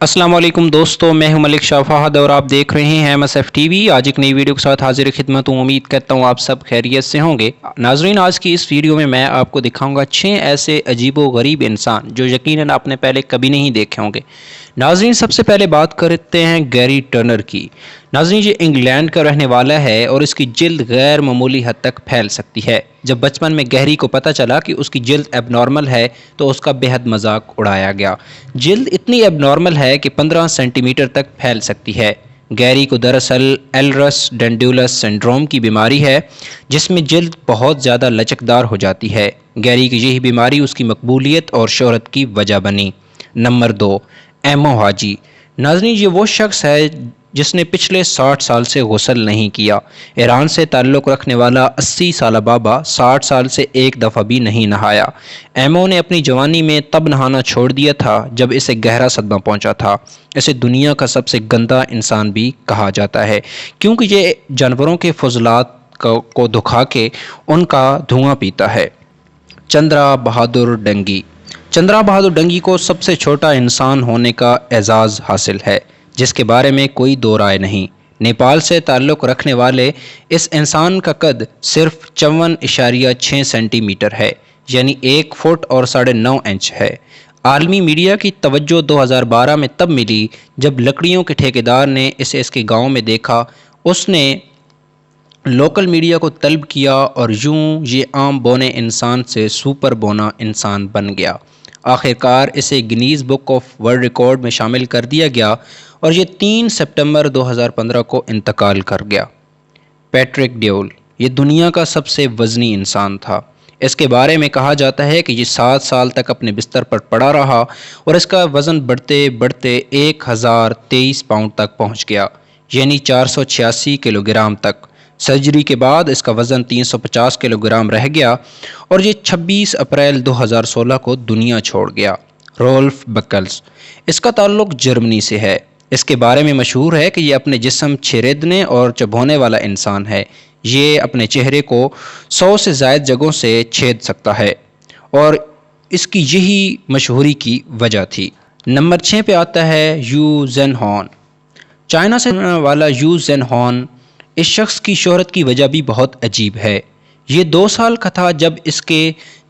السلام علیکم دوستو، میں ہوں ملک شاہ فہد اور آپ دیکھ رہے ہیں MSF ٹی وی۔ آج ایک نئی ویڈیو کے ساتھ حاضر خدمت ہوں۔ امید کرتا ہوں آپ سب خیریت سے ہوں گے۔ ناظرین، آج کی اس ویڈیو میں آپ کو دکھاؤں گا 6 ایسے عجیب و غریب انسان جو یقیناً آپ نے پہلے کبھی نہیں دیکھے ہوں گے۔ ناظرین، سب سے پہلے بات کرتے ہیں گیری ٹرنر کی۔ ناظرین، یہ انگلینڈ کا رہنے والا ہے اور اس کی جلد غیر معمولی حد تک پھیل سکتی ہے۔ جب بچپن میں گیری کو پتہ چلا کہ اس کی جلد ایب نارمل ہے تو اس کا بے حد مذاق اڑایا گیا۔ جلد اتنی ایب نارمل ہے کہ 15 سینٹی میٹر تک پھیل سکتی ہے۔ گیری کو دراصل ایلرس ڈینڈیولس سنڈروم کی بیماری ہے جس میں جلد بہت زیادہ لچکدار ہو جاتی ہے۔ گیری کی یہی بیماری اس کی مقبولیت اور شہرت کی وجہ بنی۔ نمبر 2، ایمو حاجی۔ ناظرین، یہ وہ شخص ہے جس نے پچھلے 60 سال سے غسل نہیں کیا۔ ایران سے تعلق رکھنے والا 80 سالہ بابا 60 سال سے ایک دفعہ بھی نہیں نہایا۔ ایمو نے اپنی جوانی میں تب نہانا چھوڑ دیا تھا جب اسے گہرا صدمہ پہنچا تھا۔ اسے دنیا کا سب سے گندا انسان بھی کہا جاتا ہے کیونکہ یہ جانوروں کے فضلات کو دکھا کے ان کا دھواں پیتا ہے۔ چندرا بہادر ڈنگی۔ چندرا بہادر ڈنگی کو سب سے چھوٹا انسان ہونے کا اعزاز حاصل ہے جس کے بارے میں کوئی دو رائے نہیں۔ نیپال سے تعلق رکھنے والے اس انسان کا قد صرف 54.6 سینٹی میٹر ہے، یعنی 1 فٹ اور 9.5 انچ ہے۔ عالمی میڈیا کی توجہ 2012 میں تب ملی جب لکڑیوں کے ٹھیکیدار نے اسے اس کے گاؤں میں دیکھا۔ اس نے لوکل میڈیا کو طلب کیا اور یوں یہ عام بونے انسان سے سپر بونا انسان بن گیا۔ آخرکار اسے Guinness book of world record میں شامل کر دیا گیا اور یہ 3 سپٹمبر 2015 کو انتقال کر گیا۔ پیٹرک ڈیول۔ یہ دنیا کا سب سے وزنی انسان تھا۔ اس کے بارے میں کہا جاتا ہے کہ یہ 7 سال تک اپنے بستر پر پڑا رہا اور اس کا وزن بڑھتے بڑھتے 1023 پاؤنڈ تک پہنچ گیا، یعنی 486 کلو گرام تک۔ سرجری کے بعد اس کا وزن 350 کلو گرام رہ گیا اور یہ 26 اپریل 2016 کو دنیا چھوڑ گیا۔ رولف بکلز۔ اس کا تعلق جرمنی سے ہے۔ اس کے بارے میں مشہور ہے کہ یہ اپنے جسم چھیدنے اور چبھونے والا انسان ہے۔ یہ اپنے چہرے کو 100 سے زائد جگہوں سے چھید سکتا ہے اور اس کی یہی مشہوری کی وجہ تھی۔ نمبر 6 پہ آتا ہے یو زین ہان۔ چائنا سے والا یو زین ہان، اس شخص کی شہرت کی وجہ بھی بہت عجیب ہے۔ یہ 2 سال کا تھا جب اس کے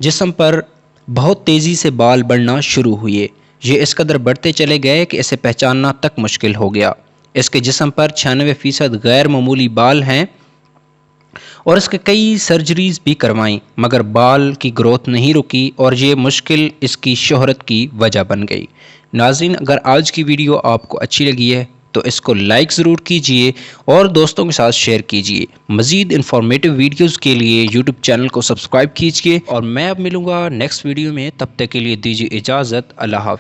جسم پر بہت تیزی سے بال بڑھنا شروع ہوئے۔ یہ اس قدر بڑھتے چلے گئے کہ اسے پہچاننا تک مشکل ہو گیا۔ اس کے جسم پر 96% غیر معمولی بال ہیں اور اس کے کئی سرجریز بھی کروائیں مگر بال کی گروتھ نہیں رکی اور یہ مشکل اس کی شہرت کی وجہ بن گئی۔ ناظرین، اگر آج کی ویڈیو آپ کو اچھی لگی ہے تو اس کو لائک ضرور کیجئے اور دوستوں کے ساتھ شیئر کیجئے۔ مزید انفارمیٹیو ویڈیوز کے لیے یوٹیوب چینل کو سبسکرائب کیجئے اور میں اب ملوں گا نیکسٹ ویڈیو میں۔ تب تک کے لیے دیجئے اجازت۔ اللہ حافظ۔